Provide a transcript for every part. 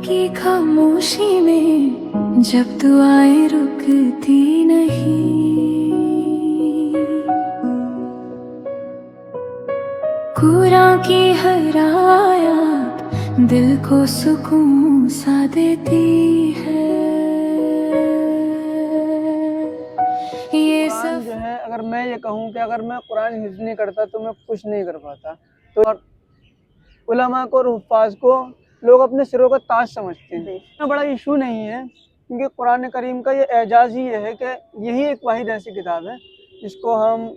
की खामोशी में जब दुआएं रुकती नहीं, कुरान की हर आयत दिल को सुकून सा देती है। ये कुरान सब जो है, अगर मैं ये कहूँ कि अगर मैं कुरान हिफ्ज़ नहीं करता तो मैं कुछ नहीं कर पाता। तो और उलमा को और हुफ़्फ़ाज़ को लोग अपने सिरों का ताज समझते हैं। इतना बड़ा इशू नहीं है, क्योंकि कुरान करीम का ये एजाज़ ही ये है कि यही एक वाहिद ऐसी किताब है जिसको हम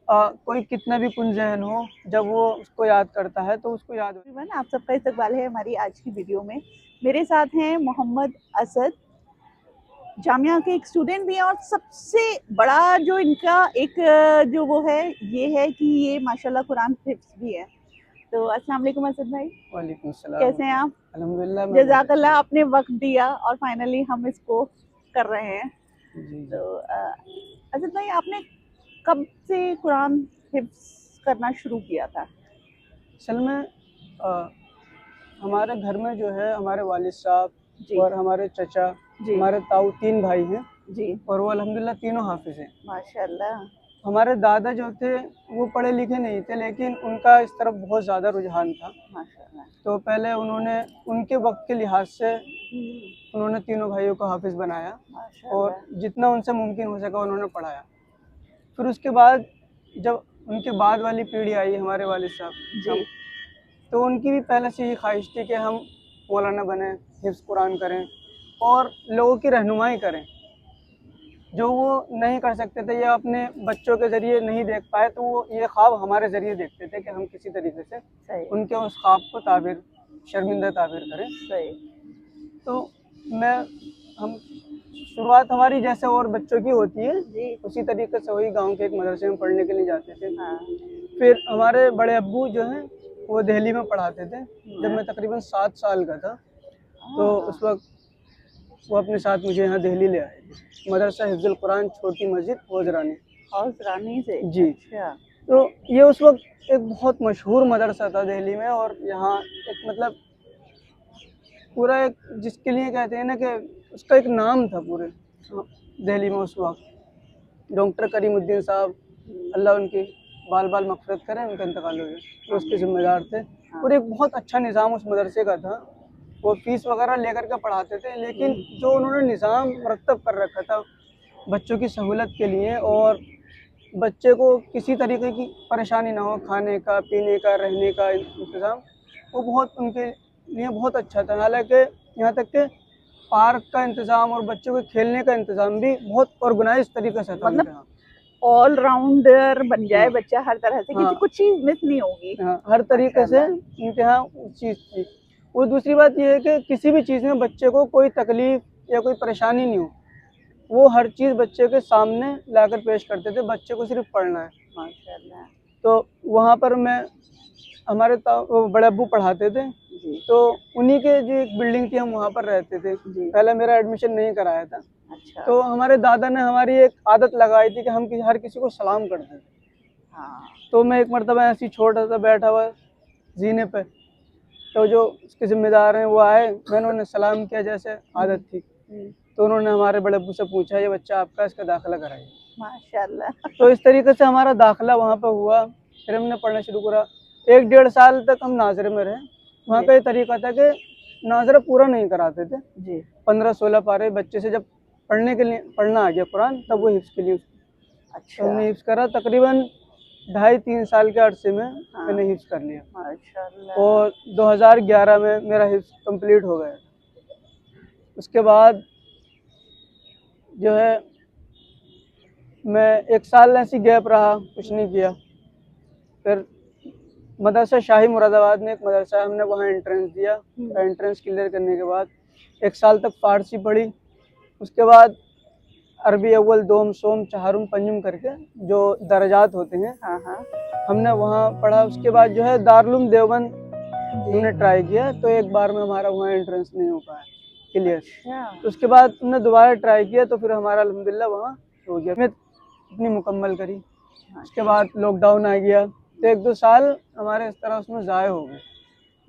कोई कितना भी कुंज़हन हो, जब वो उसको याद करता है तो उसको याद हो। एवरीवन, आप सबका इस्तकबाल है हमारी आज की वीडियो में। मेरे साथ हैं मोहम्मद असद, जामिया के एक स्टूडेंट भी हैं, और सबसे बड़ा जो इनका एक जो वो है ये है कि ये माशाल्लाह कुरान हिफ्ज़ भी है। तो अस्सलाम वालेकुम असद भाई, वालेकुम सलाम। कैसे हैं आप? अल्हम्दुलिल्लाह, मैं जज़ाकल्लाह, आपने वक्त दिया और फाइनली हम इसको कर रहे हैं। जी। तो असद भाई, आपने कब से कुरान हिफ्ज़ करना शुरू किया था? असल में हमारे घर में जो है हमारे वालिद साहब जी और हमारे चचा, जी हमारे ताऊ 3 भाई हैं जी, और वो अल्हम्दुलिल्लाह तीनों हाफिज़ हैं। माशाल्लाह। हमारे दादा जो थे वो पढ़े लिखे नहीं थे, लेकिन उनका इस तरफ बहुत ज़्यादा रुझान था। माशाल्लाह। तो पहले उन्होंने उनके वक्त के लिहाज से उन्होंने तीनों भाइयों को हाफिज़ बनाया और माशाल्लाह। जितना उनसे मुमकिन हो सका उन्होंने पढ़ाया। फिर उसके बाद जब उनके बाद वाली पीढ़ी आई हमारे वालिद साहब, जी तो उनकी भी पहले से ही ख्वाहिश थी कि हम मौलाना बनें, हिफ्ज़ कुरान करें और लोगों की रहनुमाई करें। जो वो नहीं कर सकते थे या अपने बच्चों के ज़रिए नहीं देख पाए, तो वो ये ख्वाब हमारे ज़रिए देखते थे कि हम किसी तरीके से सही उनके उस ख्वाब को शर्मिंदा ताबीर करें। सही। तो हम शुरुआत हमारी जैसे और बच्चों की होती है, जी उसी तरीके से वही गांव के एक मदरसे में पढ़ने के लिए जाते थे। हाँ फिर हमारे बड़े अब्बू जो हैं वो दिल्ली में पढ़ाते थे। जब मैं तकरीबन 7 साल का था, तो उस वक्त वो अपने साथ मुझे यहाँ दिल्ली ले आए थे। मदरसा हिफ्ज़ुल कुरान, छोटी मस्जिद, हौज़रानी। हौज़रानी से। जी। अच्छा। तो ये उस वक्त एक बहुत मशहूर मदरसा था दिल्ली में, और यहाँ एक मतलब पूरा एक जिसके लिए कहते हैं ना कि उसका एक नाम था पूरे दिल्ली में उस वक्त। डॉक्टर करीमुद्दीन साहब, अल्लाह उनकी बाल बाल मग़फ़िरत करे, उनका इंतकाल हो गया, वो उसके ज़िम्मेदार थे। और एक बहुत अच्छा निज़ाम उस मदरसे का था। वो फ़ीस वगैरह लेकर के पढ़ाते थे, लेकिन जो उन्होंने निज़ाम मुरत्तब कर रखा था बच्चों की सहूलत के लिए, और बच्चे को किसी तरीके की परेशानी ना हो, खाने का, पीने का, रहने का इंतज़ाम, वो बहुत उनके लिए बहुत अच्छा था। हालाँकि यहाँ तक कि पार्क का इंतज़ाम और बच्चों के खेलने का इंतज़ाम भी बहुत ऑर्गेनाइज़ तरीके से था मतलब उनके यहाँ। ऑल राउंडर बन जाए हाँ, बच्चा हर तरह से, हाँ। किसी कुछ चीज़ मिस नहीं होगी। हाँ, हर तरीके से माशाल्लाह। उनके यहाँ वो चीज़ थी। और दूसरी बात ये है कि किसी भी चीज़ में बच्चे को कोई तकलीफ़ या कोई परेशानी नहीं हो, वो हर चीज़ बच्चे के सामने लाकर पेश करते थे, बच्चे को सिर्फ़ पढ़ना है। माशाल्लाह। तो वहाँ पर हमारे वो बड़े अब्बू पढ़ाते थे, जी तो उन्हीं के जो एक बिल्डिंग थी, हम वहाँ पर रहते थे। जी। पहले मेरा एडमिशन नहीं कराया था, अच्छा। तो हमारे दादा ने हमारी एक आदत लगाई थी कि हम हर किसी को सलाम करते थे। हाँ तो मैं एक मरतबा ऐसे ही छोटा सा बैठा हुआ ज़ीने पे, तो जो उसके ज़िम्मेदार हैं वो आए, मैंने उन्हें सलाम किया जैसे आदत थी। तो उन्होंने हमारे बड़े अब्बू से पूछा, ये बच्चा आपका, इसका दाखिला कराइए। माशाल्लाह। तो इस तरीके से हमारा दाखिला वहाँ पर हुआ। फिर हमने पढ़ना शुरू करा। 1 डेढ़ साल तक हम नाज़रे में रहे। वहाँ का ये तरीका था कि नाज़रा पूरा नहीं कराते थे। जी 15-16 पारे बच्चे से जब पढ़ना आ गया कुरान, तब वो हिफ्ज़ के लिए तो अच्छा। हमने हिफ्ज़ करा। तकरीबन 2.5-3 साल के अरसे में हाँ। मैंने हिफ्ज़ कर लिया, माशाल्लाह। और 2011 में मेरा हिफ्ज़ कंप्लीट हो गया। उसके बाद जो है मैं 1 साल ऐसी गैप रहा, कुछ नहीं किया। फिर मदरसा शाही मुरादाबाद में एक मदरसा है, हमने वहाँ एंट्रेंस दिया। एंट्रेंस क्लियर करने के बाद 1 साल तक फ़ारसी पढ़ी। उसके बाद अरबी अव्वल, दोम, सोम, चहारुम, पंजुम करके जो दर्जात होते हैं, हाँ हाँ हमने वहाँ पढ़ा। उसके बाद जो है दारुल देवबंद जी। हमने ट्राई किया, तो एक बार में हमारा वहाँ एंट्रेंस नहीं हो पाया क्लियर। अच्छा। तो उसके बाद हमने दोबारा ट्राई किया, तो फिर हमारा अल्हम्दुलिल्लाह वहाँ हो गया। मैं अपनी मुकम्मल करी। उसके बाद लॉकडाउन आ गया, तो 1-2 साल हमारे इस तरह उसमें ज़ाय हो गए।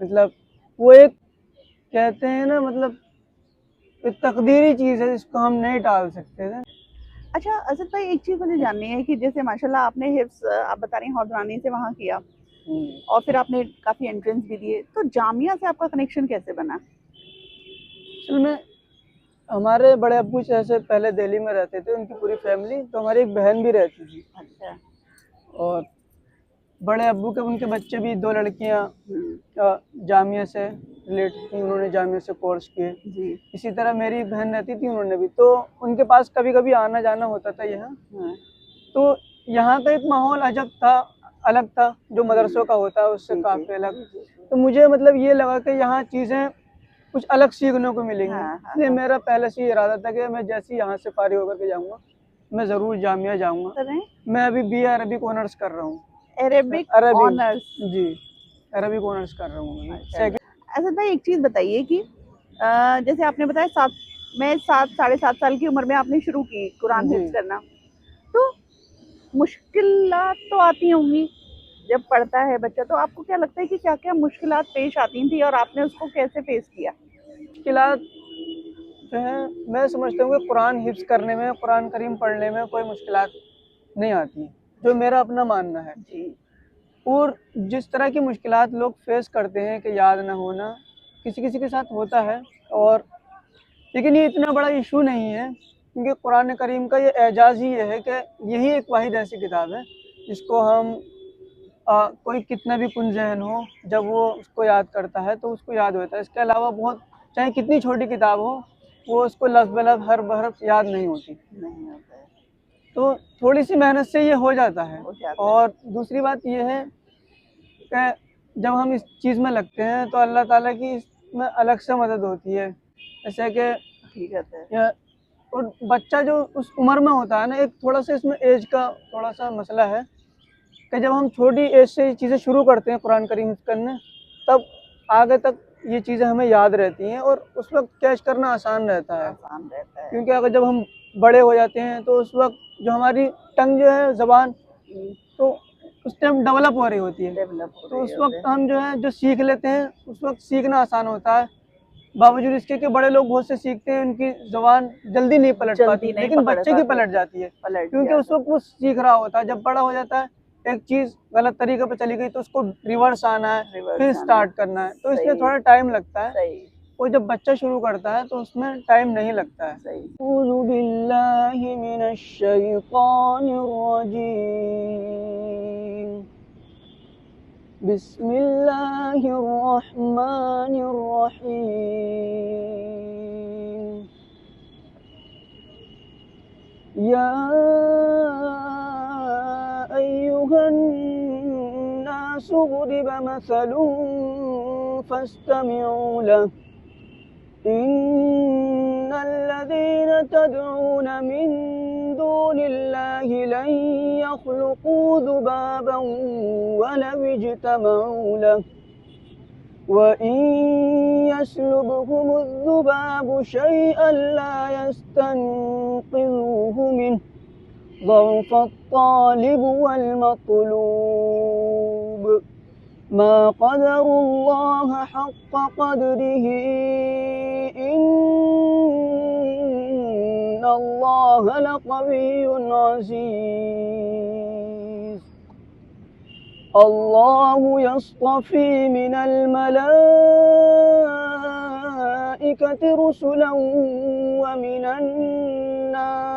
मतलब वो एक कहते हैं ना, मतलब एक तकदीरी चीज़ है जिसको हम नहीं टाल सकते थे। अच्छा असद भाई, एक चीज़ मुझे जाननी है कि जैसे माशाल्लाह आपने हिफ्स आप बता रही हैं हौदरानी से वहाँ किया और फिर आपने काफ़ी एंट्रेंस भी दिए, तो जामिया से आपका कनेक्शन कैसे बना? असल में हमारे बड़े अब्बू जैसे पहले दिल्ली में रहते थे, उनकी पूरी फैमिली, तो हमारी एक बहन भी रहती थी। अच्छा। और बड़े अब्बू के उनके बच्चे भी 2 लड़कियां जामिया से रिलेटेड थी, उन्होंने जामिया से कोर्स किए। जी। इसी तरह मेरी बहन रहती थी, उन्होंने भी, तो उनके पास कभी कभी आना जाना होता था यहाँ। हाँ। तो यहाँ का एक माहौल अजब था, अलग था, जो मदरसों का होता है उससे जी, काफ़ी जी। अलग। तो मुझे मतलब ये लगा कि यहाँ चीज़ें कुछ अलग सीखने को मिलेंगी। हाँ, हाँ, इसलिए हाँ। मेरा पहले से ही इरादा था कि मैं जैसे ही यहाँ से फारिग होकर के जाऊँगा, मैं ज़रूर जामिया जाऊँगा। कर रहे हैं मैं अभी BA अरबिक ऑनर्स कर रहा हूँ। Arabic Arabic, honours. जी, अरबिक ऑनर्स कर रहा हूँ अभी। अच्छा। असद भाई, एक चीज़ बताइए कि जैसे आपने बताया 7 साढ़े 7 साल की उम्र में आपने शुरू की कुरान जी। हिफ्ज करना, तो मुश्किलात तो आती होंगी जब पढ़ता है बच्चा, तो आपको क्या लगता है कि क्या क्या मुश्किलात पेश आती थी और आपने उसको कैसे फेस किया? मुश्किलात जो है, मैं समझता हूँ कि कुरान हिफ्ज करने में, कुरान करीम पढ़ने में कोई मुश्किलात नहीं आती, जो मेरा अपना मानना है। जी। और जिस तरह की मुश्किलात लोग फेस करते हैं कि याद ना होना, किसी किसी के साथ होता है, और लेकिन ये इतना बड़ा इशू नहीं है, क्योंकि कुरान करीम का ये एजाज़ ही ये है कि यही एक वाहिद ऐसी किताब है जिसको हम कोई कितना भी कुन ज़हन हो, जब वो उसको याद करता है तो उसको याद होता है। इसके अलावा बहुत, चाहे कितनी छोटी किताब हो, वो उसको लफ्ज़ बलफ्ज़ हर हरफ याद नहीं होती। नहीं होता है। तो थोड़ी सी मेहनत से ये हो जाता है। हो जाता है। और दूसरी बात ये है कि जब हम इस चीज़ में लगते हैं तो अल्लाह ताला की इसमें अलग से मदद होती है। जैसे कि हकीकत है। या और बच्चा जो उस उम्र में होता है ना, एक थोड़ा सा इसमें एज का थोड़ा सा मसला है कि जब हम छोटी एज से ये चीज़ें शुरू करते हैं कुरान करीम हिफ्ज़ करने, तब आगे तक ये चीज़ें हमें याद रहती हैं और उस वक्त कैच करना आसान रहता है। आसान रहता है। क्योंकि अगर जब हम बड़े हो जाते हैं तो उस वक्त जो हमारी टंग जो है, ज़बान, तो उस टाइम डेवलप हो रही होती है, डेवलप हो तो रही उस होते वक्त हैं। हम जो है जो सीख लेते हैं, उस वक्त सीखना आसान होता है। बावजूद इसके कि बड़े लोग बहुत से सीखते हैं, उनकी ज़बान जल्दी नहीं पलट जल्दी पाती, नहीं लेकिन पकड़ बच्चे की पाते। पलट जाती है, पलट क्योंकि उस जाता है। वक्त वो सीख रहा होता है। जब बड़ा हो जाता है, एक चीज़ गलत तरीके पे चली गई तो उसको रिवर्स आना है, रिवर्स फिर आना स्टार्ट करना है, तो इसलिए सही। थोड़ा टाइम लगता है। सही। और जब बच्चा शुरू करता है तो उसमें टाइम नहीं लगता है। सही। अऊज़ु बिल्लाहि मिनश शैतानिर रजीम। बिस्मिल्लाहिर रहमानिर रहीम। या अय्युहन नासु ज़ुरिब मसलुन फस्तमिऊ लहु। इन्नल्लज़ीन तदऊन मिन दूनिल्लाहि लन यख़्लुक़ू ज़ुबाबन वलव इज्तमऊ लहु वइन यस्लुबहुमुज़्ज़ुबाबु शैअन ला यस्तनक़िज़ूहु मिन्हु ضعف الطالب والمطلوب ما قدروا الله حق قدره إن الله لقوي عزيز الله يصطفي من الملائكة رسلا ومن الناس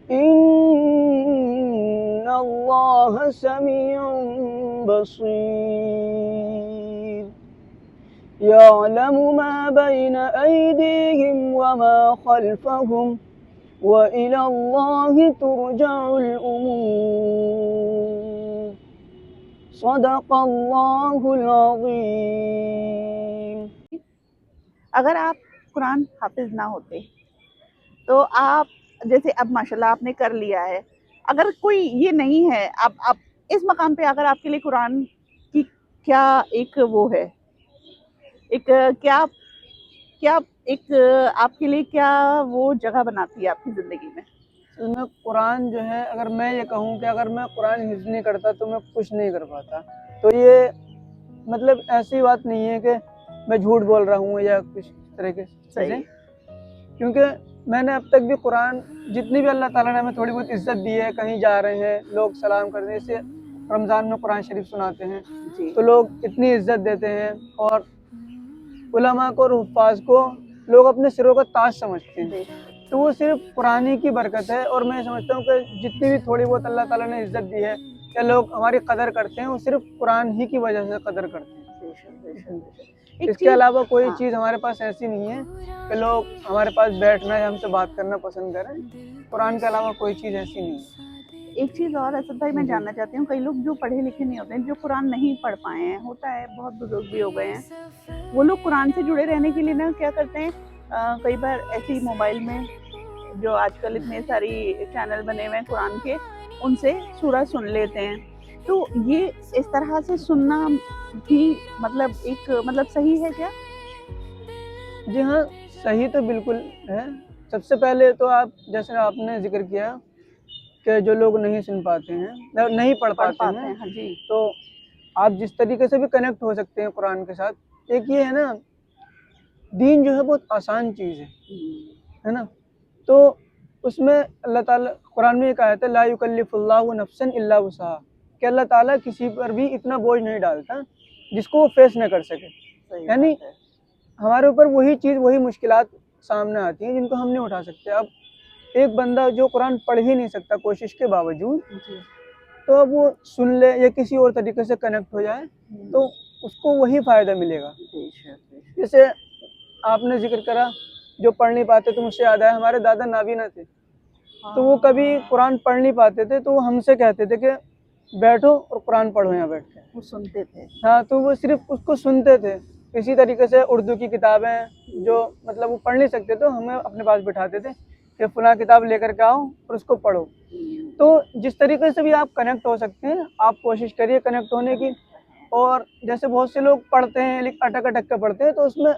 إن الله سميع بصير يعلم ما بين أيديهم وما خلفهم وإلى الله ترجع الأمور صدق الله العظيم। अगर आप कुरान हाफिज ना होते तो आप जैसे अब माशाल्लाह आपने कर लिया है, अगर कोई ये नहीं है, आप इस मकाम पे अगर आपके लिए कुरान की क्या एक वो है, एक क्या क्या एक आपके लिए क्या वो जगह बनाती है आपकी ज़िंदगी में? मैं कुरान जो है, अगर मैं ये कहूँ कि अगर मैं कुरान हिफ्ज़ नहीं करता तो मैं कुछ नहीं कर पाता, तो ये मतलब ऐसी बात नहीं है कि मैं झूठ बोल रहा हूँ या कुछ तरह के सही। चीज़ें, क्योंकि मैंने अब तक भी कुरान जितनी भी अल्लाह ताला ने हमें थोड़ी बहुत इज्जत दी है, कहीं जा रहे हैं लोग सलाम करते हैं, जैसे रमज़ान में कुरान शरीफ सुनाते हैं जी तो लोग इतनी इज्जत देते हैं, और उलमा को और हुफ्फाज को लोग अपने सिरों का ताज समझते हैं। बेशक। तो वो सिर्फ कुरानी की बरकत है, और मैं समझता हूँ कि जितनी भी थोड़ी बहुत अल्लाह ताला ने इज्जत दी है या लोग हमारी कदर करते हैं, वो सिर्फ कुरान ही की वजह से कदर करते हैं। बेशक, बेशक, बेशक। एक इसके चीज अलावा कोई हाँ, चीज़ हमारे पास ऐसी नहीं है कि लोग हमारे पास बैठना या हमसे बात करना पसंद करें। कुरान के अलावा कोई चीज़ ऐसी नहीं है। एक चीज और असद भाई मैं जी। जानना चाहती हूँ, कई लोग जो पढ़े लिखे नहीं होते हैं, जो कुरान नहीं पढ़ पाए हैं, होता है बहुत बुजुर्ग भी हो गए हैं, वो लोग कुरान से जुड़े रहने के लिए ना क्या करते हैं, कई बार ऐसी मोबाइल में जो आजकल इतने सारी चैनल बने हुए हैं कुरान के, उनसे सूरह सुन लेते हैं। तो ये इस तरह से सुनना भी मतलब एक मतलब सही है क्या? जी हाँ, सही तो बिल्कुल है। सबसे पहले तो आप जैसे आपने जिक्र किया कि जो लोग नहीं सुन पाते हैं या नहीं पढ़ पढ़ पाते पाते हैं, हैं, हाँ जी। तो आप जिस तरीके से भी कनेक्ट हो सकते हैं कुरान के साथ, एक ये है ना, दीन जो है बहुत आसान चीज़ है ना? तो उसमें अल्लाह ताला कुरान में एक आयत है, ला युकल्लिफुल्लाहु नफ्सन इल्ला वुसअहा, कि अल्लाह ताला किसी पर भी इतना बोझ नहीं डालता जिसको वो फेस न कर सके। सही यानी बात है। हमारे ऊपर वही चीज़, वही मुश्किलात सामने आती हैं जिनको हम नहीं उठा सकते। अब एक बंदा जो कुरान पढ़ ही नहीं सकता कोशिश के बावजूद, जी। तो अब वो सुन ले या किसी और तरीके से कनेक्ट हो जाए तो उसको वही फ़ायदा मिलेगा। बेशक, बेशक। जैसे आपने जिक्र करा जो पढ़ नहीं पाते, तो मुझसे याद आया हमारे दादा नाबीना थे, तो वो कभी कुरान पढ़ नहीं पाते थे, तो वो हमसे कहते थे कि बैठो और कुरान पढ़ो यहाँ बैठ के। वो सुनते थे। हाँ, तो वो सिर्फ उसको सुनते थे। इसी तरीके से उर्दू की किताबें जो मतलब वो पढ़ नहीं सकते, तो हमें अपने पास बिठाते थे कि फलां किताब लेकर के आओ और उसको पढ़ो। तो जिस तरीके से भी आप कनेक्ट हो सकते हैं, आप कोशिश करिए कनेक्ट होने की। और जैसे बहुत से लोग पढ़ते हैं लेकिन अटक अटक के पढ़ते हैं, तो उसमें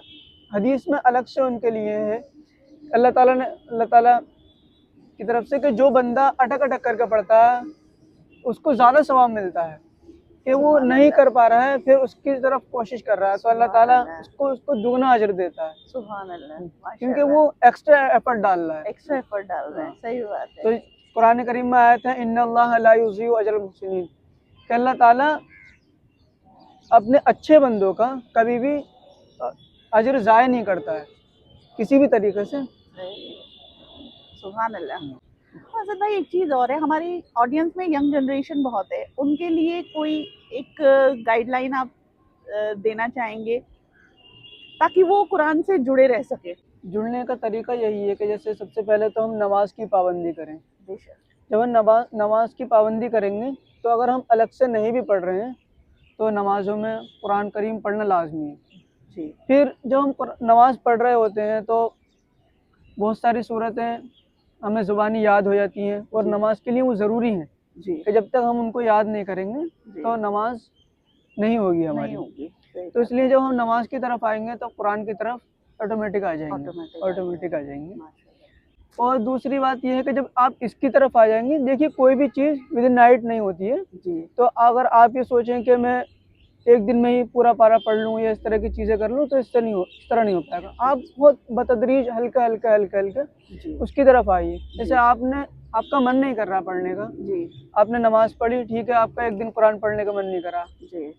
हदीस में अलग से उनके लिए है, अल्लाह ताला की तरफ से, कि जो बंदा अटक अटक करके पढ़ता है उसको ज़्यादा सवाब मिलता है कि वो नहीं कर पा रहा है, फिर उसकी तरफ कोशिश कर रहा है, तो अल्लाह ताला उसको दुगना अजर देता है, सुभान अल्लाह, क्योंकि वो एक्स्ट्रा एफर्ट डाल रहा है। एक्स्ट्रा एफर्ट डाल रहे हैं, सही बात है। तो कुरान करीम में आयत है, इन्नल्लाह ला युज़ीउ अजरल मुहसिनीन, कि अल्लाह ताला अपने अच्छे बंदों का कभी भी अजर ज़ाया नहीं करता है किसी भी तरीके से। सुभान अल्लाह। असद भाई एक चीज़ और है, हमारी ऑडियंस में यंग जनरेशन बहुत है, उनके लिए कोई एक गाइडलाइन आप देना चाहेंगे ताकि वो कुरान से जुड़े रह सके? जुड़ने का तरीका यही है कि जैसे सबसे पहले तो हम नमाज की पाबंदी करें। बेशक। जब हम नमाज की पाबंदी करेंगे, तो अगर हम अलग से नहीं भी पढ़ रहे हैं तो नमाज़ों में कुरान करीम पढ़ना लाजमी है। जी। फिर जब हम नमाज़ पढ़ रहे होते हैं तो बहुत सारी सूरतें हमें ज़ुबानी याद हो जाती हैं, और जी। नमाज के लिए वो ज़रूरी हैं जी। कि जब तक हम उनको याद नहीं करेंगे जी। तो नमाज नहीं होगी नहीं हमारी। होगी, सही तो बात इसलिए जब हम नमाज की तरफ आएंगे तो कुरान की तरफ ऑटोमेटिक आ जाएंगे, ऑटोमेटिक आ जाएंगे। माशाल्लाह। और दूसरी बात यह है कि जब आप इसकी तरफ आ जाएंगे, देखिए कोई भी चीज़ विद इन नाइट नहीं होती है। जी। तो अगर आप ये सोचें कि मैं एक दिन में ही पूरा पारा पढ़ लूँ या इस तरह की चीज़ें कर लूँ, तो इस तरह नहीं हो पाएगा। आप बहुत बतदरीज हल्का हल्का हल्का हल्का जी। उसकी तरफ आइए। जैसे आपका मन नहीं कर रहा पढ़ने का, जी। आपने नमाज पढ़ी, ठीक है, आपका एक दिन कुरान पढ़ने का मन नहीं करा, जी।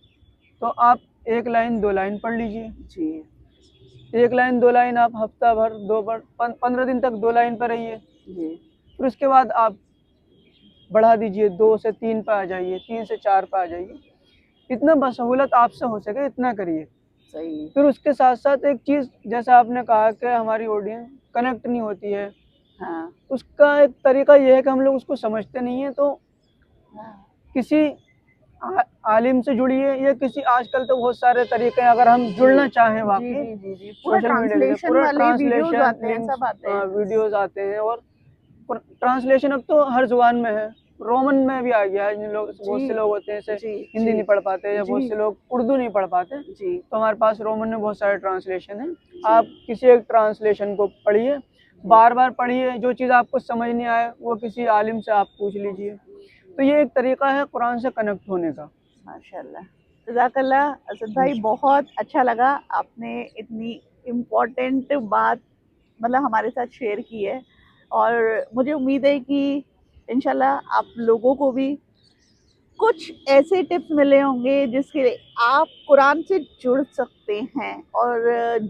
तो आप एक लाइन 2 लाइन पढ़ लीजिए। जी। एक लाइन 2 लाइन आप हफ्ता भर 15 दिन तक 2 लाइन पर रहिए। जी। फिर उसके बाद आप बढ़ा दीजिए, 2 से 3 पे आ जाइए, 3 से 4 पे आ जाइए। इतना बसहूलत आपसे हो सके इतना करिए। सही। फिर उसके साथ साथ एक चीज़, जैसा आपने कहा कि हमारी ऑडियंस कनेक्ट नहीं होती है, हाँ। उसका एक तरीका ये है कि हम लोग उसको समझते नहीं हैं। तो किसी आलिम से जुड़िए, या किसी, आजकल तो बहुत सारे तरीके हैं, अगर हम जुड़ना चाहें वाकई जी जी जी, पूरा सोशल मीडिया के ट्रांसलेशन पूरा वाले वीडियोस ट्रांसलेशन आते हैं, सब आते हैं। वीडियोस आते हैं, और ट्रांसलेशन अब तो हर जुबान में है, रोमन में भी आ गया है। जिन लोग, बहुत से लोग होते हैं जैसे हिंदी नहीं पढ़ पाते, या बहुत से लोग उर्दू नहीं पढ़ पाते, जी। तो हमारे पास रोमन में बहुत सारे ट्रांसलेशन हैं। आप किसी एक ट्रांसलेशन को पढ़िए, बार बार पढ़िए, जो चीज़ आपको समझ नहीं आए वो किसी आलिम से आप पूछ लीजिए। तो ये एक तरीका है कुरान से कनेक्ट होने का। माशाल्लाह। जज़ाकल्लाह असद भाई, बहुत अच्छा लगा, आपने इतनी इम्पोर्टेंट बात मतलब हमारे साथ शेयर की है, और मुझे उम्मीद है कि इंशाल्लाह आप लोगों को भी कुछ ऐसे टिप्स मिले होंगे जिसके आप कुरान से जुड़ सकते हैं, और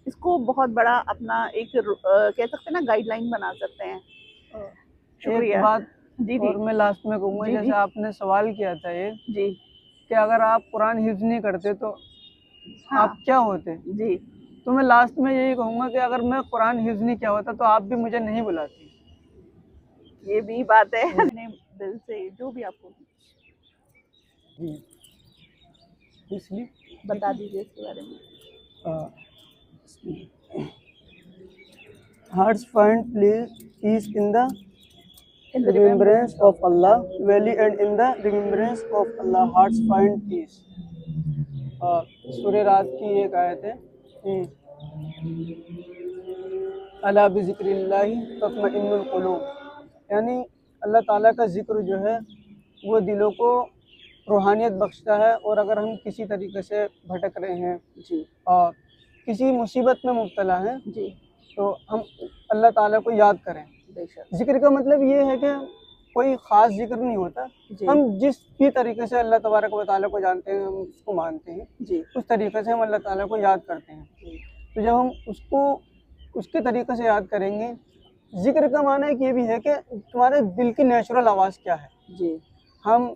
इसको बहुत बड़ा अपना एक कह सकते हैं ना गाइडलाइन बना सकते हैं। एक शुक्रिया। बात जी जी और मैं लास्ट में कहूँगा, जी, जैसे जी। आपने सवाल किया था ये जी कि अगर आप कुरान हिफ्ज नहीं करते तो हाँ आप क्या होते, जी, तो मैं लास्ट में यही कहूँगा कि अगर मैं कुरान हिफ्ज नहीं किया होता तो आप भी मुझे नहीं बुलाती। ये भी बात है। जी अपने दिल से जो भी आपको जी, इसलिए बता दीजिए इसके बारे में। hearts find peace in the In the remembrance of Allah, valley and in the remembrance of Allah hearts find peace. सूर्य रात की एक आयत है कि अला बिज़िक्रिल्लाहि तत्मइन्नुल क़ुलूब, यानी अल्लाह ताला का ज़िक्र जो है वो दिलों को रूहानियत बख्शता है, और अगर हम किसी तरीके से भटक रहे हैं जी और किसी मुसीबत में मुब्तला हैं जी, तो हम अल्लाह ताला को याद करें। बेशक ज़िक्र का मतलब ये है कि कोई ख़ास ज़िक्र नहीं होता, जी हम जिस भी तरीके से अल्लाह तबारक व तआला को जानते हैं, हम उसको मानते हैं, जी उस तरीके से हम अल्लाह ताला को याद करते हैं। जी तो जब हम उसको उसके तरीके से याद करेंगे, ज़िक्र का माना एक ये भी है कि तुम्हारे दिल की नेचुरल आवाज़ क्या है, जी हम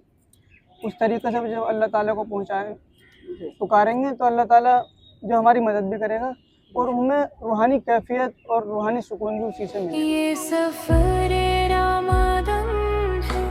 उस तरीके से जब अल्लाह ताला को जी, पुकारेंगे तो अल्लाह ताला जो हमारी मदद भी करेगा, और हमें रूहानी कैफियत और रूहानी सुकून भी उसी से मिलेगा। ये सफर रामादन है,